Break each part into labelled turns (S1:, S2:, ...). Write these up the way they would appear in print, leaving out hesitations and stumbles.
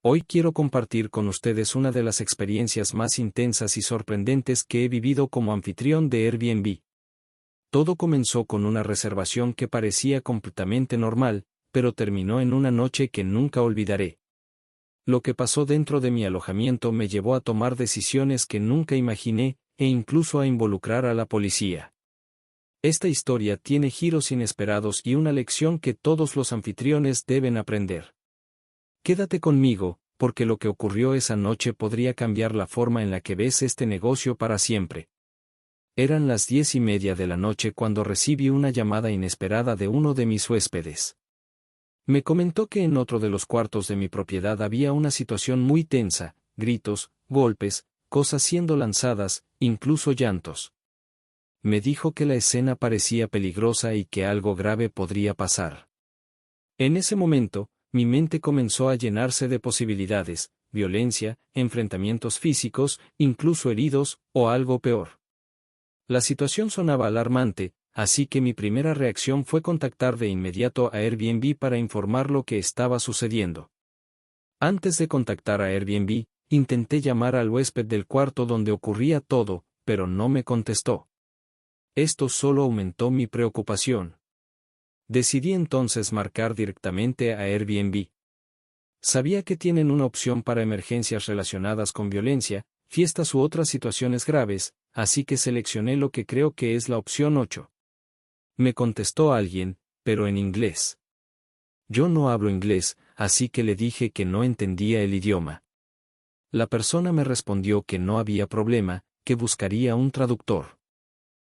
S1: Hoy quiero compartir con ustedes una de las experiencias más intensas y sorprendentes que he vivido como anfitrión de Airbnb. Todo comenzó con una reservación que parecía completamente normal, pero terminó en una noche que nunca olvidaré. Lo que pasó dentro de mi alojamiento me llevó a tomar decisiones que nunca imaginé, e incluso a involucrar a la policía. Esta historia tiene giros inesperados y una lección que todos los anfitriones deben aprender. Quédate conmigo, porque lo que ocurrió esa noche podría cambiar la forma en la que ves este negocio para siempre. Eran las 10:30 de la noche cuando recibí una llamada inesperada de uno de mis huéspedes. Me comentó que en otro de los cuartos de mi propiedad había una situación muy tensa, gritos, golpes, cosas siendo lanzadas, incluso llantos. Me dijo que la escena parecía peligrosa y que algo grave podría pasar. En ese momento, mi mente comenzó a llenarse de posibilidades, violencia, enfrentamientos físicos, incluso heridos, o algo peor. La situación sonaba alarmante, así que mi primera reacción fue contactar de inmediato a Airbnb para informar lo que estaba sucediendo. Antes de contactar a Airbnb, intenté llamar al huésped del cuarto donde ocurría todo, pero no me contestó. Esto solo aumentó mi preocupación. Decidí entonces marcar directamente a Airbnb. Sabía que tienen una opción para emergencias relacionadas con violencia, fiestas u otras situaciones graves, así que seleccioné lo que creo que es la opción 8. Me contestó alguien, pero en inglés. Yo no hablo inglés, así que le dije que no entendía el idioma. La persona me respondió que no había problema, que buscaría un traductor.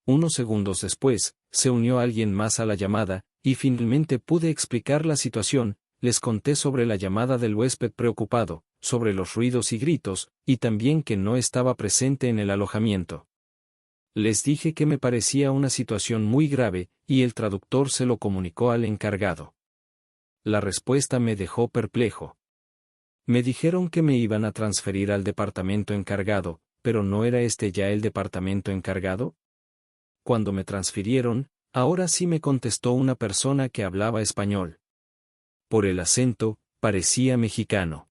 S1: Unos segundos después, se unió alguien más a la llamada, y finalmente pude explicar la situación. Les conté sobre la llamada del huésped preocupado, sobre los ruidos y gritos, y también que no estaba presente en el alojamiento. Les dije que me parecía una situación muy grave, y el traductor se lo comunicó al encargado. La respuesta me dejó perplejo. Me dijeron que me iban a transferir al departamento encargado, pero ¿no era este ya el departamento encargado? Cuando me transfirieron, ahora sí me contestó una persona que hablaba español. Por el acento, parecía mexicano.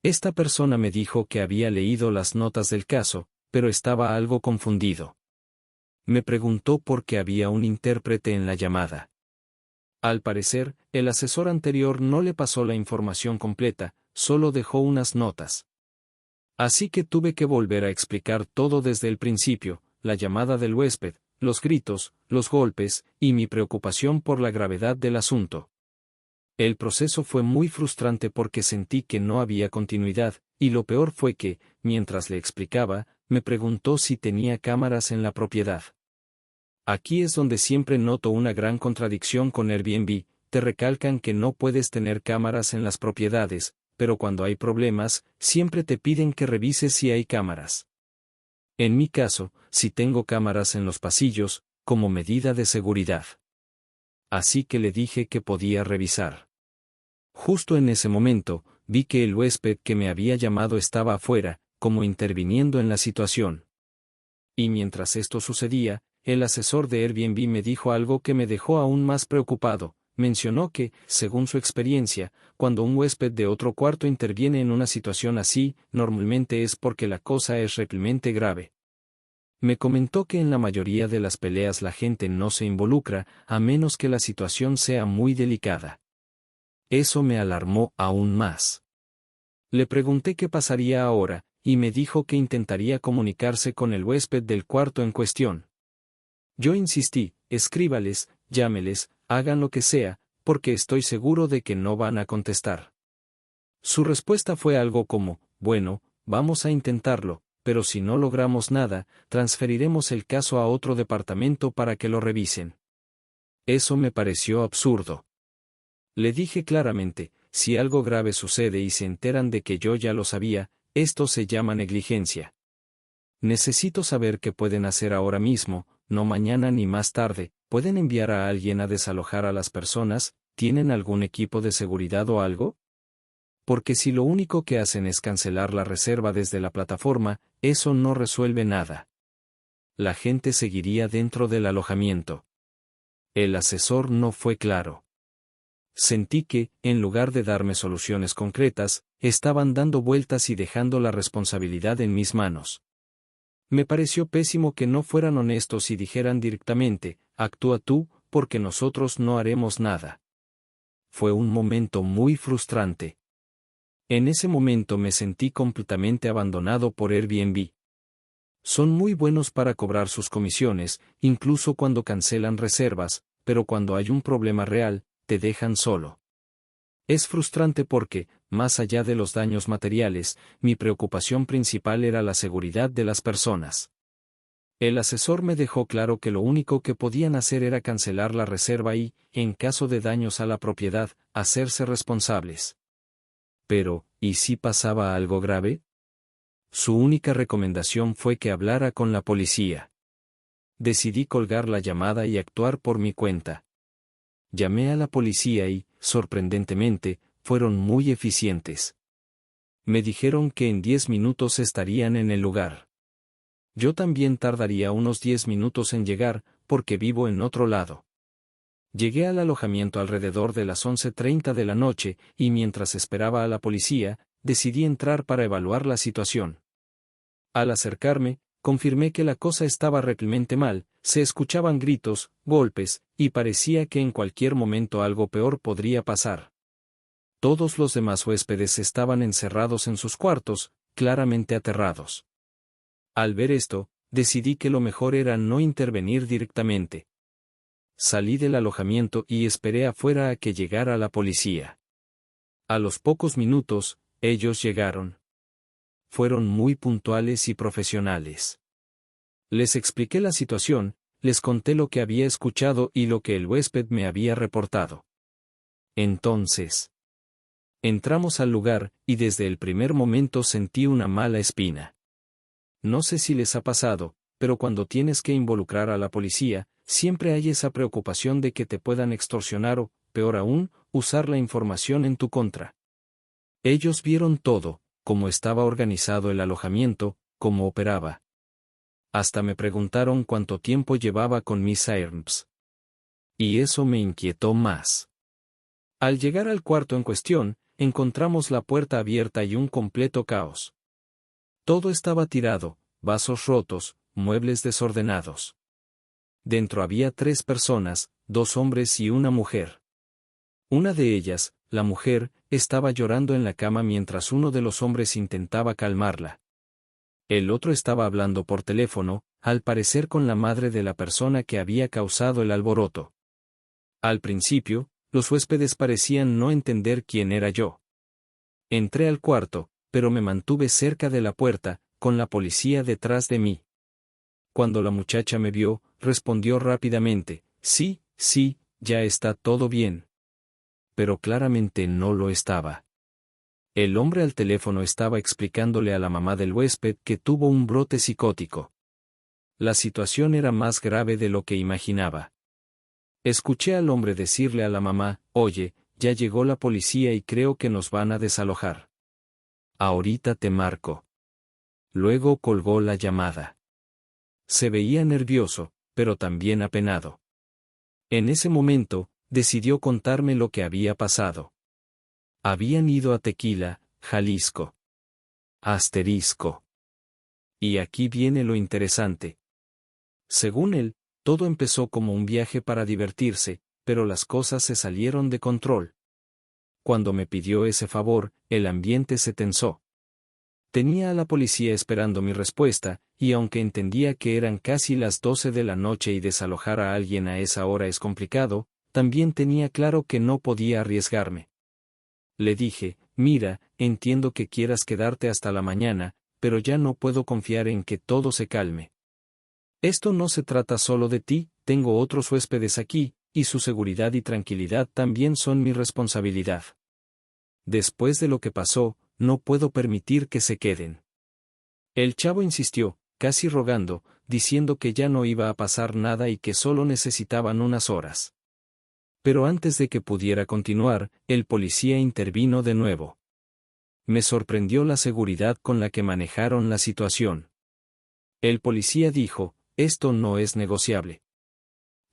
S1: Esta persona me dijo que había leído las notas del caso, pero estaba algo confundido. Me preguntó por qué había un intérprete en la llamada. Al parecer, el asesor anterior no le pasó la información completa, solo dejó unas notas. Así que tuve que volver a explicar todo desde el principio, la llamada del huésped, los gritos, los golpes, y mi preocupación por la gravedad del asunto. El proceso fue muy frustrante porque sentí que no había continuidad, y lo peor fue que, mientras le explicaba, me preguntó si tenía cámaras en la propiedad. Aquí es donde siempre noto una gran contradicción con Airbnb. Te recalcan que no puedes tener cámaras en las propiedades, pero cuando hay problemas, siempre te piden que revises si hay cámaras. En mi caso, sí tengo cámaras en los pasillos, como medida de seguridad. Así que le dije que podía revisar. Justo en ese momento, vi que el huésped que me había llamado estaba afuera, como interviniendo en la situación. Y mientras esto sucedía, el asesor de Airbnb me dijo algo que me dejó aún más preocupado. Mencionó que, según su experiencia, cuando un huésped de otro cuarto interviene en una situación así, normalmente es porque la cosa es realmente grave. Me comentó que en la mayoría de las peleas la gente no se involucra, a menos que la situación sea muy delicada. Eso me alarmó aún más. Le pregunté qué pasaría ahora, y me dijo que intentaría comunicarse con el huésped del cuarto en cuestión. Yo insistí, escríbales, llámeles, hagan lo que sea, porque estoy seguro de que no van a contestar. Su respuesta fue algo como, bueno, vamos a intentarlo, pero si no logramos nada, transferiremos el caso a otro departamento para que lo revisen. Eso me pareció absurdo. Le dije claramente, si algo grave sucede y se enteran de que yo ya lo sabía, esto se llama negligencia. Necesito saber qué pueden hacer ahora mismo, no mañana ni más tarde. ¿Pueden enviar a alguien a desalojar a las personas? ¿Tienen algún equipo de seguridad o algo? Porque si lo único que hacen es cancelar la reserva desde la plataforma, eso no resuelve nada. La gente seguiría dentro del alojamiento. El asesor no fue claro. Sentí que, en lugar de darme soluciones concretas, estaban dando vueltas y dejando la responsabilidad en mis manos. Me pareció pésimo que no fueran honestos y dijeran directamente, actúa tú, porque nosotros no haremos nada. Fue un momento muy frustrante. En ese momento me sentí completamente abandonado por Airbnb. Son muy buenos para cobrar sus comisiones, incluso cuando cancelan reservas, pero cuando hay un problema real, te dejan solo. Es frustrante porque, más allá de los daños materiales, mi preocupación principal era la seguridad de las personas. El asesor me dejó claro que lo único que podían hacer era cancelar la reserva y, en caso de daños a la propiedad, hacerse responsables. Pero, ¿y si pasaba algo grave? Su única recomendación fue que hablara con la policía. Decidí colgar la llamada y actuar por mi cuenta. Llamé a la policía y, sorprendentemente, fueron muy eficientes. Me dijeron que en 10 minutos estarían en el lugar. Yo también tardaría unos 10 minutos en llegar, porque vivo en otro lado. Llegué al alojamiento alrededor de las 11:30 de la noche, y mientras esperaba a la policía, decidí entrar para evaluar la situación. Al acercarme, confirmé que la cosa estaba realmente mal, se escuchaban gritos, golpes, y parecía que en cualquier momento algo peor podría pasar. Todos los demás huéspedes estaban encerrados en sus cuartos, claramente aterrados. Al ver esto, decidí que lo mejor era no intervenir directamente. Salí del alojamiento y esperé afuera a que llegara la policía. A los pocos minutos, ellos llegaron. Fueron muy puntuales y profesionales. Les expliqué la situación, les conté lo que había escuchado y lo que el huésped me había reportado. Entonces, entramos al lugar, y desde el primer momento sentí una mala espina. No sé si les ha pasado, pero cuando tienes que involucrar a la policía, siempre hay esa preocupación de que te puedan extorsionar o, peor aún, usar la información en tu contra. Ellos vieron todo, cómo estaba organizado el alojamiento, cómo operaba. Hasta me preguntaron cuánto tiempo llevaba con mis Irms. Y eso me inquietó más. Al llegar al cuarto en cuestión, encontramos la puerta abierta y un completo caos. Todo estaba tirado, vasos rotos, muebles desordenados. Dentro había 3 personas, 2 hombres y una mujer. Una de ellas, la mujer, estaba llorando en la cama mientras uno de los hombres intentaba calmarla. El otro estaba hablando por teléfono, al parecer con la madre de la persona que había causado el alboroto. Al principio, los huéspedes parecían no entender quién era yo. Entré al cuarto, pero me mantuve cerca de la puerta, con la policía detrás de mí. Cuando la muchacha me vio, respondió rápidamente, sí, ya está todo bien. Pero claramente no lo estaba. El hombre al teléfono estaba explicándole a la mamá del huésped que tuvo un brote psicótico. La situación era más grave de lo que imaginaba. Escuché al hombre decirle a la mamá, oye, ya llegó la policía y creo que nos van a desalojar. Ahorita te marco. Luego colgó la llamada. Se veía nervioso, pero también apenado. En ese momento, decidió contarme lo que había pasado. Habían ido a Tequila, Jalisco. Asterisco. Y aquí viene lo interesante. Según él, todo empezó como un viaje para divertirse, pero las cosas se salieron de control. Cuando me pidió ese favor, el ambiente se tensó. Tenía a la policía esperando mi respuesta, y aunque entendía que eran casi las 12 de la noche y desalojar a alguien a esa hora es complicado, también tenía claro que no podía arriesgarme. Le dije, mira, entiendo que quieras quedarte hasta la mañana, pero ya no puedo confiar en que todo se calme. Esto no se trata solo de ti, tengo otros huéspedes aquí, y su seguridad y tranquilidad también son mi responsabilidad. Después de lo que pasó, no puedo permitir que se queden. El chavo insistió, casi rogando, diciendo que ya no iba a pasar nada y que solo necesitaban unas horas. Pero antes de que pudiera continuar, el policía intervino de nuevo. Me sorprendió la seguridad con la que manejaron la situación. El policía dijo, esto no es negociable.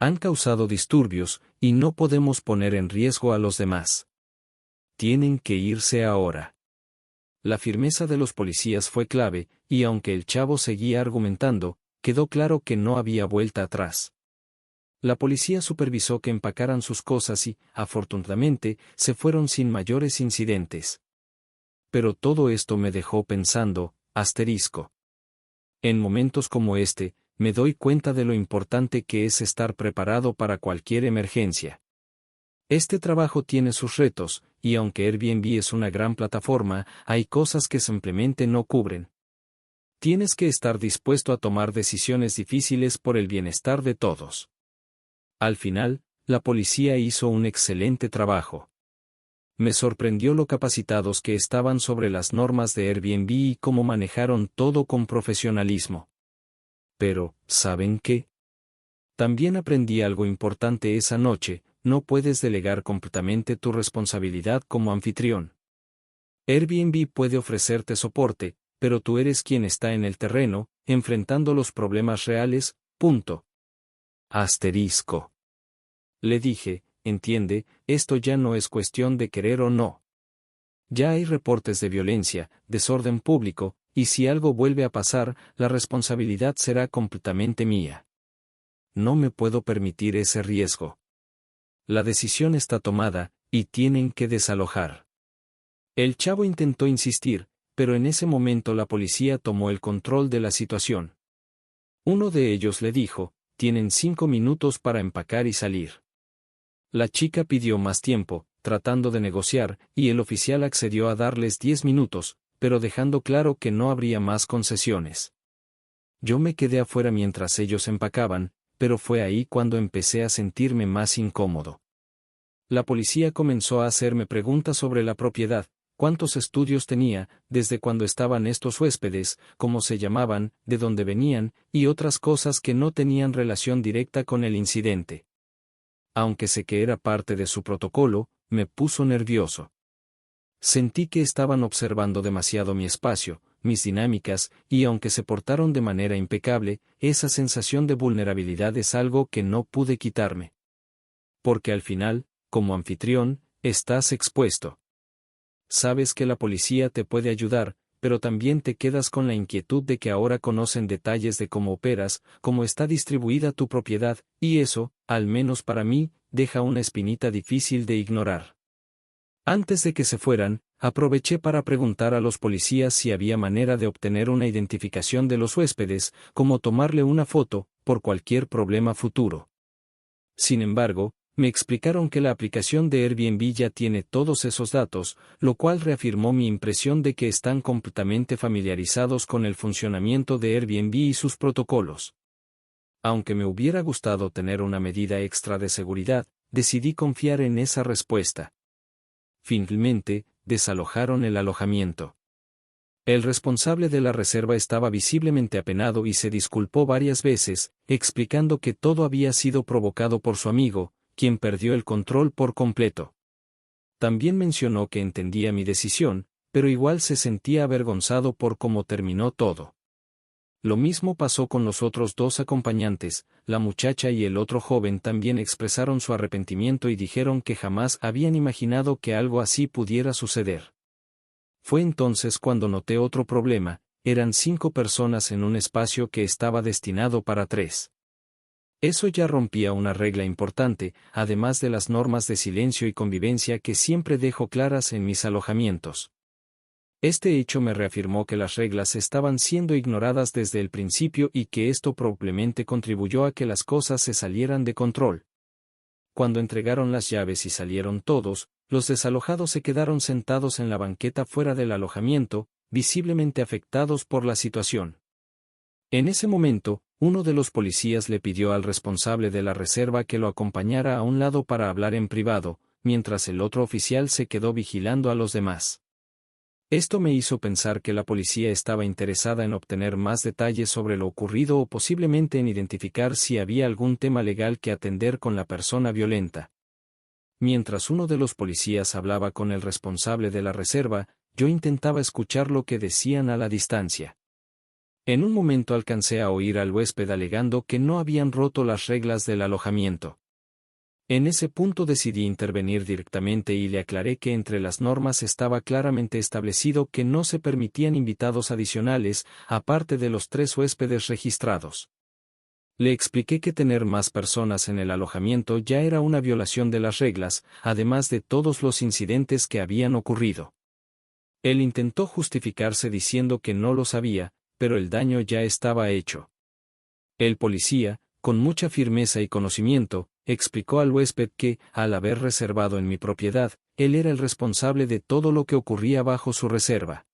S1: Han causado disturbios, y no podemos poner en riesgo a los demás. Tienen que irse ahora. La firmeza de los policías fue clave, y aunque el chavo seguía argumentando, quedó claro que no había vuelta atrás. La policía supervisó que empacaran sus cosas y, afortunadamente, se fueron sin mayores incidentes. Pero todo esto me dejó pensando, asterisco. En momentos como este, me doy cuenta de lo importante que es estar preparado para cualquier emergencia. Este trabajo tiene sus retos, y aunque Airbnb es una gran plataforma, hay cosas que simplemente no cubren. Tienes que estar dispuesto a tomar decisiones difíciles por el bienestar de todos. Al final, la policía hizo un excelente trabajo. Me sorprendió lo capacitados que estaban sobre las normas de Airbnb y cómo manejaron todo con profesionalismo. Pero, ¿saben qué? También aprendí algo importante esa noche: no puedes delegar completamente tu responsabilidad como anfitrión. Airbnb puede ofrecerte soporte, pero tú eres quien está en el terreno, enfrentando los problemas reales, punto. Asterisco. Le dije, entiende, esto ya no es cuestión de querer o no. Ya hay reportes de violencia, desorden público, y si algo vuelve a pasar, la responsabilidad será completamente mía. No me puedo permitir ese riesgo. La decisión está tomada, y tienen que desalojar. El chavo intentó insistir, pero en ese momento la policía tomó el control de la situación. Uno de ellos le dijo, tienen 5 minutos para empacar y salir. La chica pidió más tiempo, tratando de negociar, y el oficial accedió a darles 10 minutos, pero dejando claro que no habría más concesiones. Yo me quedé afuera mientras ellos empacaban, pero fue ahí cuando empecé a sentirme más incómodo. La policía comenzó a hacerme preguntas sobre la propiedad, cuántos estudios tenía, desde cuándo estaban estos huéspedes, cómo se llamaban, de dónde venían, y otras cosas que no tenían relación directa con el incidente. Aunque sé que era parte de su protocolo, me puso nervioso. Sentí que estaban observando demasiado mi espacio, mis dinámicas, y aunque se portaron de manera impecable, esa sensación de vulnerabilidad es algo que no pude quitarme. Porque al final, como anfitrión, estás expuesto. Sabes que la policía te puede ayudar, pero también te quedas con la inquietud de que ahora conocen detalles de cómo operas, cómo está distribuida tu propiedad, y eso, al menos para mí, deja una espinita difícil de ignorar. Antes de que se fueran, aproveché para preguntar a los policías si había manera de obtener una identificación de los huéspedes, como tomarle una foto, por cualquier problema futuro. Sin embargo, me explicaron que la aplicación de Airbnb ya tiene todos esos datos, lo cual reafirmó mi impresión de que están completamente familiarizados con el funcionamiento de Airbnb y sus protocolos. Aunque me hubiera gustado tener una medida extra de seguridad, decidí confiar en esa respuesta. Finalmente, desalojaron el alojamiento. El responsable de la reserva estaba visiblemente apenado y se disculpó varias veces, explicando que todo había sido provocado por su amigo, quien perdió el control por completo. También mencionó que entendía mi decisión, pero igual se sentía avergonzado por cómo terminó todo. Lo mismo pasó con los otros 2 acompañantes, la muchacha y el otro joven también expresaron su arrepentimiento y dijeron que jamás habían imaginado que algo así pudiera suceder. Fue entonces cuando noté otro problema: eran 5 personas en un espacio que estaba destinado para 3. Eso ya rompía una regla importante, además de las normas de silencio y convivencia que siempre dejo claras en mis alojamientos. Este hecho me reafirmó que las reglas estaban siendo ignoradas desde el principio y que esto probablemente contribuyó a que las cosas se salieran de control. Cuando entregaron las llaves y salieron todos, los desalojados se quedaron sentados en la banqueta fuera del alojamiento, visiblemente afectados por la situación. En ese momento, uno de los policías le pidió al responsable de la reserva que lo acompañara a un lado para hablar en privado, mientras el otro oficial se quedó vigilando a los demás. Esto me hizo pensar que la policía estaba interesada en obtener más detalles sobre lo ocurrido o posiblemente en identificar si había algún tema legal que atender con la persona violenta. Mientras uno de los policías hablaba con el responsable de la reserva, yo intentaba escuchar lo que decían a la distancia. En un momento alcancé a oír al huésped alegando que no habían roto las reglas del alojamiento. En ese punto decidí intervenir directamente y le aclaré que entre las normas estaba claramente establecido que no se permitían invitados adicionales, aparte de los 3 huéspedes registrados. Le expliqué que tener más personas en el alojamiento ya era una violación de las reglas, además de todos los incidentes que habían ocurrido. Él intentó justificarse diciendo que no lo sabía, pero el daño ya estaba hecho. El policía, con mucha firmeza y conocimiento, explicó al huésped que, al haber reservado en mi propiedad, él era el responsable de todo lo que ocurría bajo su reserva.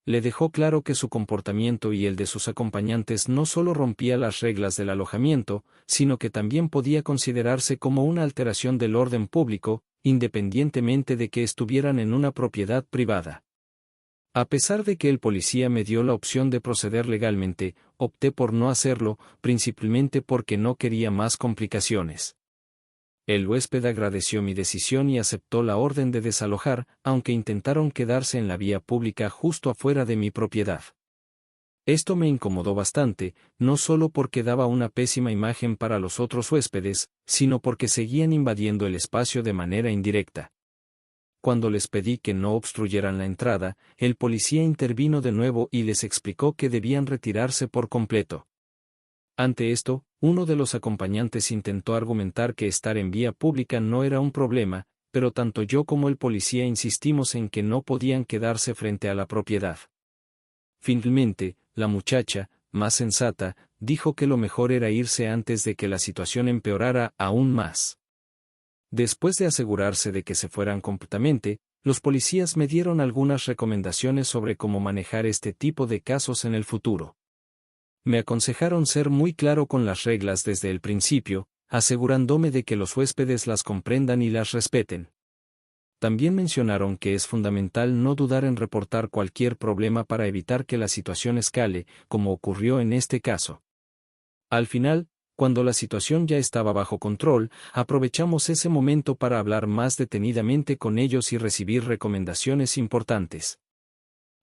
S1: Le dejó claro que su comportamiento y el de sus acompañantes no solo rompía las reglas del alojamiento, sino que también podía considerarse como una alteración del orden público, independientemente de que estuvieran en una propiedad privada. A pesar de que el policía me dio la opción de proceder legalmente, opté por no hacerlo, principalmente porque no quería más complicaciones. El huésped agradeció mi decisión y aceptó la orden de desalojar, aunque intentaron quedarse en la vía pública justo afuera de mi propiedad. Esto me incomodó bastante, no solo porque daba una pésima imagen para los otros huéspedes, sino porque seguían invadiendo el espacio de manera indirecta. Cuando les pedí que no obstruyeran la entrada, el policía intervino de nuevo y les explicó que debían retirarse por completo. Ante esto, uno de los acompañantes intentó argumentar que estar en vía pública no era un problema, pero tanto yo como el policía insistimos en que no podían quedarse frente a la propiedad. Finalmente, la muchacha, más sensata, dijo que lo mejor era irse antes de que la situación empeorara aún más. Después de asegurarse de que se fueran completamente, los policías me dieron algunas recomendaciones sobre cómo manejar este tipo de casos en el futuro. Me aconsejaron ser muy claro con las reglas desde el principio, asegurándome de que los huéspedes las comprendan y las respeten. También mencionaron que es fundamental no dudar en reportar cualquier problema para evitar que la situación escale, como ocurrió en este caso. Al final, cuando la situación ya estaba bajo control, aprovechamos ese momento para hablar más detenidamente con ellos y recibir recomendaciones importantes.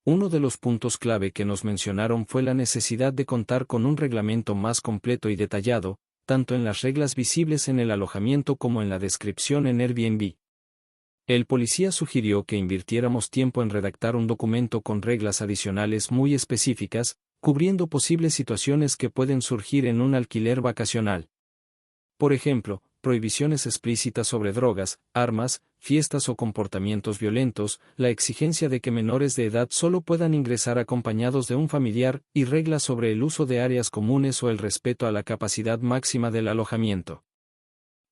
S1: Uno de los puntos clave que nos mencionaron fue la necesidad de contar con un reglamento más completo y detallado, tanto en las reglas visibles en el alojamiento como en la descripción en Airbnb. El policía sugirió que invirtiéramos tiempo en redactar un documento con reglas adicionales muy específicas, cubriendo posibles situaciones que pueden surgir en un alquiler vacacional. Por ejemplo, prohibiciones explícitas sobre drogas, armas, fiestas o comportamientos violentos, la exigencia de que menores de edad solo puedan ingresar acompañados de un familiar, y reglas sobre el uso de áreas comunes o el respeto a la capacidad máxima del alojamiento.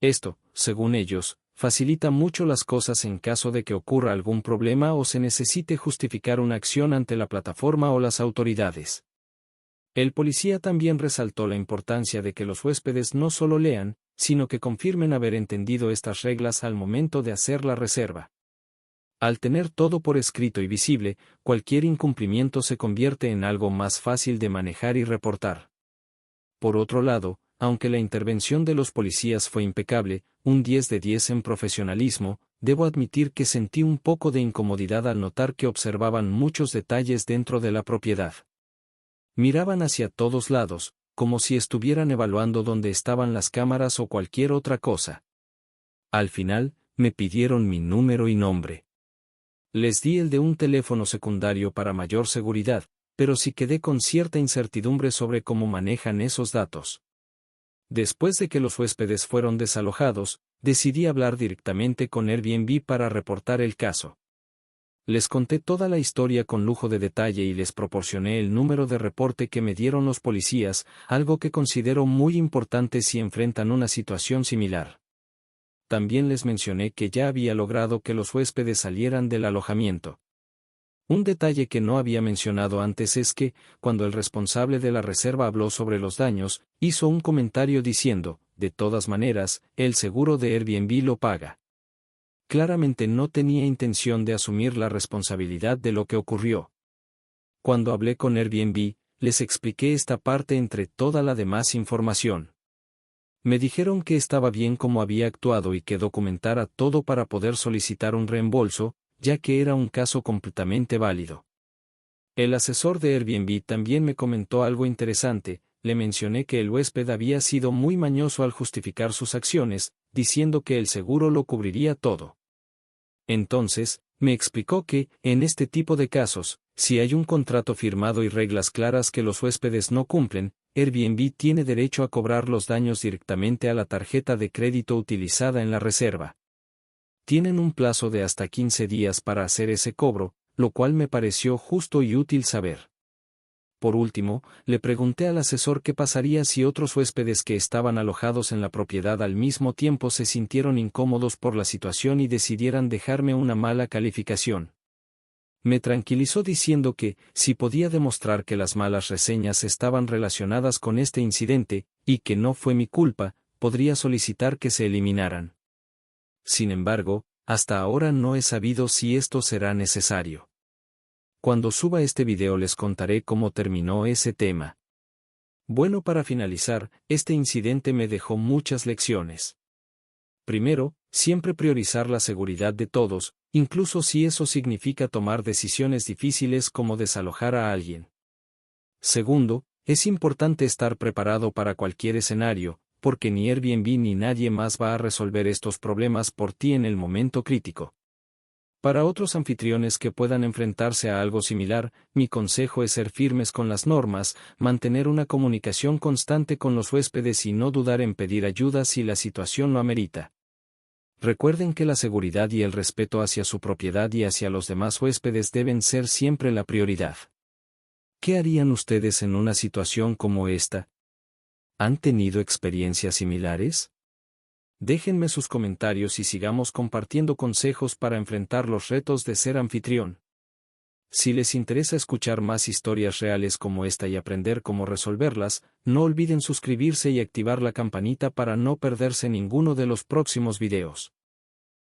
S1: Esto, según ellos, facilita mucho las cosas en caso de que ocurra algún problema o se necesite justificar una acción ante la plataforma o las autoridades. El policía también resaltó la importancia de que los huéspedes no solo lean, sino que confirmen haber entendido estas reglas al momento de hacer la reserva. Al tener todo por escrito y visible, cualquier incumplimiento se convierte en algo más fácil de manejar y reportar. Por otro lado, aunque la intervención de los policías fue impecable, un 10 de 10 en profesionalismo, debo admitir que sentí un poco de incomodidad al notar que observaban muchos detalles dentro de la propiedad. Miraban hacia todos lados, como si estuvieran evaluando dónde estaban las cámaras o cualquier otra cosa. Al final, me pidieron mi número y nombre. Les di el de un teléfono secundario para mayor seguridad, pero sí quedé con cierta incertidumbre sobre cómo manejan esos datos. Después de que los huéspedes fueron desalojados, decidí hablar directamente con Airbnb para reportar el caso. Les conté toda la historia con lujo de detalle y les proporcioné el número de reporte que me dieron los policías, algo que considero muy importante si enfrentan una situación similar. También les mencioné que ya había logrado que los huéspedes salieran del alojamiento. Un detalle que no había mencionado antes es que, cuando el responsable de la reserva habló sobre los daños, hizo un comentario diciendo, de todas maneras, el seguro de Airbnb lo paga. Claramente no tenía intención de asumir la responsabilidad de lo que ocurrió. Cuando hablé con Airbnb, les expliqué esta parte entre toda la demás información. Me dijeron que estaba bien como había actuado y que documentara todo para poder solicitar un reembolso, ya que era un caso completamente válido. El asesor de Airbnb también me comentó algo interesante. Le mencioné que el huésped había sido muy mañoso al justificar sus acciones, diciendo que el seguro lo cubriría todo. Entonces, me explicó que, en este tipo de casos, si hay un contrato firmado y reglas claras que los huéspedes no cumplen, Airbnb tiene derecho a cobrar los daños directamente a la tarjeta de crédito utilizada en la reserva. Tienen un plazo de hasta 15 días para hacer ese cobro, lo cual me pareció justo y útil saber. Por último, le pregunté al asesor qué pasaría si otros huéspedes que estaban alojados en la propiedad al mismo tiempo se sintieron incómodos por la situación y decidieran dejarme una mala calificación. Me tranquilizó diciendo que, si podía demostrar que las malas reseñas estaban relacionadas con este incidente, y que no fue mi culpa, podría solicitar que se eliminaran. Sin embargo, hasta ahora no he sabido si esto será necesario. Cuando suba este video les contaré cómo terminó ese tema. Bueno, para finalizar, este incidente me dejó muchas lecciones. Primero, siempre priorizar la seguridad de todos, incluso si eso significa tomar decisiones difíciles como desalojar a alguien. Segundo, es importante estar preparado para cualquier escenario, porque ni Airbnb ni nadie más va a resolver estos problemas por ti en el momento crítico. Para otros anfitriones que puedan enfrentarse a algo similar, mi consejo es ser firmes con las normas, mantener una comunicación constante con los huéspedes y no dudar en pedir ayuda si la situación lo amerita. Recuerden que la seguridad y el respeto hacia su propiedad y hacia los demás huéspedes deben ser siempre la prioridad. ¿Qué harían ustedes en una situación como esta? ¿Han tenido experiencias similares? Déjenme sus comentarios y sigamos compartiendo consejos para enfrentar los retos de ser anfitrión. Si les interesa escuchar más historias reales como esta y aprender cómo resolverlas, no olviden suscribirse y activar la campanita para no perderse ninguno de los próximos videos.